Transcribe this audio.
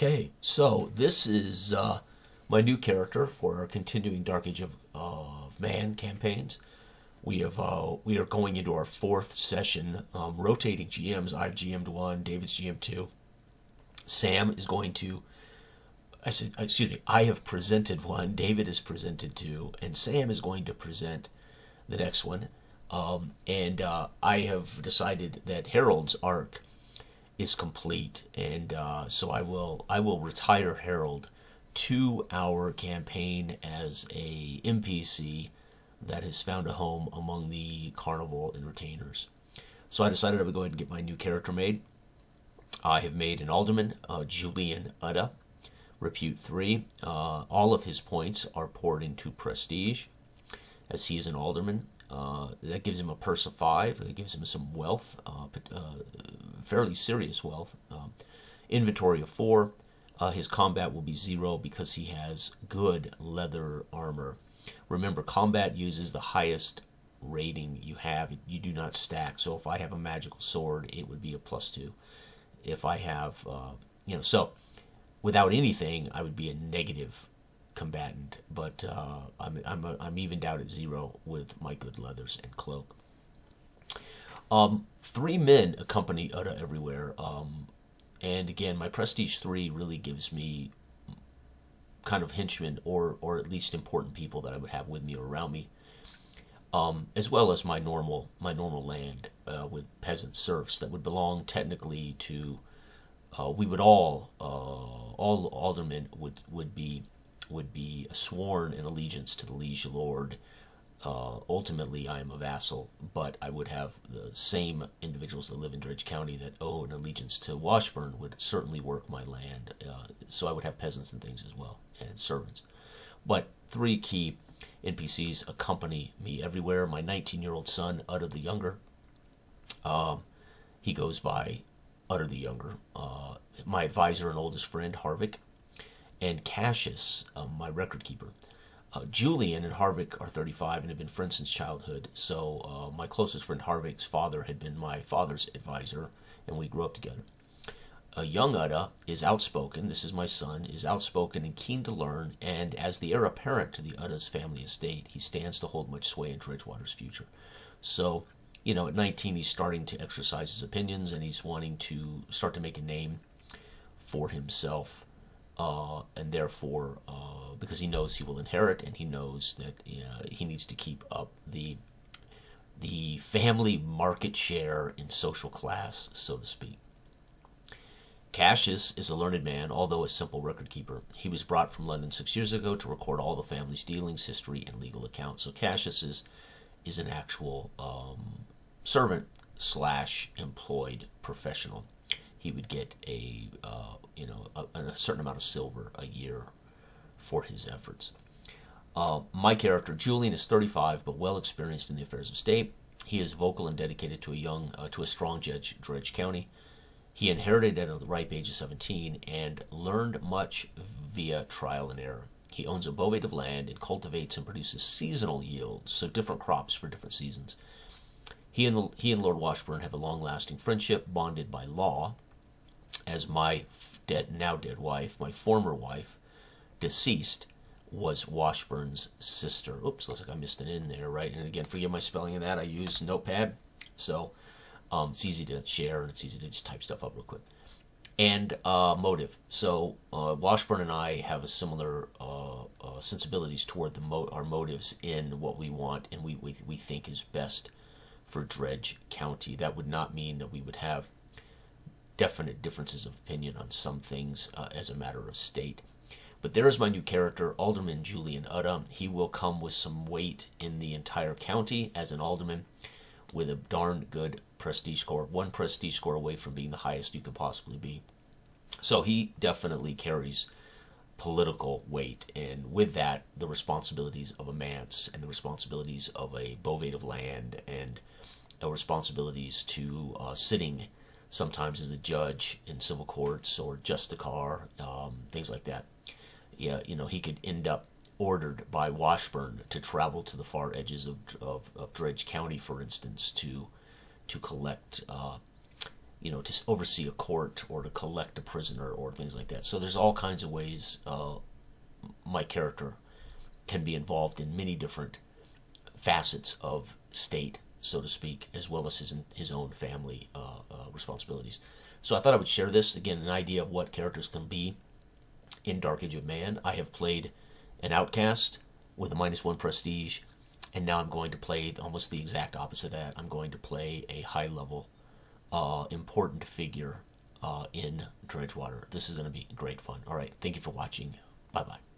Okay, so this is my new character for our continuing Dark Age of Man campaigns. We are going into our fourth session, rotating GMs. I've GM'd one, David's GM'd two. Sam is going to, I have presented one, David has presented two, and Sam is going to present the next one. And I have decided that Harold's arc is complete, and so I will retire Harold to our campaign as a NPC that has found a home among the carnival and retainers. So I decided I would go ahead and get my new character made. I have made an Alderman, Julian Udda, Repute 3. All of his points are poured into Prestige, as he is an Alderman. That gives him a purse of 5. It gives him some wealth, fairly serious wealth. Inventory of 4. His combat will be 0 because he has good leather armor. Remember, combat uses the highest rating you have. You do not stack. So if I have a magical sword, it would be a +2. If I have, so without anything, I would be a negative combatant. But I'm evened out at 0 with my good leathers and cloak. 3 men accompany Udda everywhere. And again, my Prestige 3 really gives me kind of henchmen or at least important people that I would have with me or around me, as well as my normal land with peasant serfs that would belong technically to. We would all aldermen would be sworn in allegiance to the liege lord. Ultimately, I am a vassal, but I would have the same individuals that live in Dredge County that owe an allegiance to Washburn would certainly work my land. So I would have peasants and things as well, and servants. But 3 key NPCs accompany me everywhere. My 19-year-old son, Udda the Younger. He goes by Udda the Younger. My advisor and oldest friend, Harvik. And Casius, my record keeper. Julian and Harvik are 35 and have been friends since childhood. So my closest friend Harvik's father had been my father's advisor, and we grew up together. Young Udda is outspoken. This is my son. Is outspoken and keen to learn, and as the heir apparent to the Udda's family estate, he stands to hold much sway in Dredgewater's future. So, at 19, he's starting to exercise his opinions, and he's wanting to start to make a name for himself. And therefore, because he knows he will inherit, and he knows that he needs to keep up the family market share in social class, so to speak. Casius is a learned man, although a simple record keeper. He was brought from London 6 years ago to record all the family's dealings, history, and legal accounts. So Casius is an actual servant/employed professional. He would get a certain amount of silver a year for his efforts. My character, Julian, is 35 but well experienced in the affairs of state. He is vocal and dedicated to a strong Dredge County. He inherited at a ripe age of 17 and learned much via trial and error. He owns a bovate of land and cultivates and produces seasonal yields, so different crops for different seasons. He and Lord Washburn have a long-lasting friendship, bonded by law, as my now dead wife, my former wife, deceased, was Washburn's sister. Oops, looks like I missed an N there, right? And again, forgive my spelling of that. I use Notepad, so it's easy to share and it's easy to just type stuff up real quick. And motive. So Washburn and I have a similar sensibilities toward our motives in what we want and we think is best for Dredge County. That would not mean that we would have definite differences of opinion on some things as a matter of state. But there is my new character, Alderman Julian Udda. He will come with some weight in the entire county as an alderman with a darn good prestige score. 1 prestige score away from being the highest you could possibly be. So he definitely carries political weight, and with that, the responsibilities of a manse and the responsibilities of a bovate of land and responsibilities to sitting sometimes as a judge in civil courts or justicar, things like that. Yeah, he could end up ordered by Washburn to travel to the far edges of Dredge County, for instance, to collect to oversee a court or to collect a prisoner or things like that. So there's all kinds of ways my character can be involved in many different facets of state, so to speak, as well as his own family responsibilities. So I thought I would share this, again, an idea of what characters can be in Dark Age of Man. I have played an outcast with a -1 prestige, and now I'm going to play almost the exact opposite of that. I'm going to play a high-level, important figure in Dredgewater. This is going to be great fun. All right, thank you for watching. Bye-bye.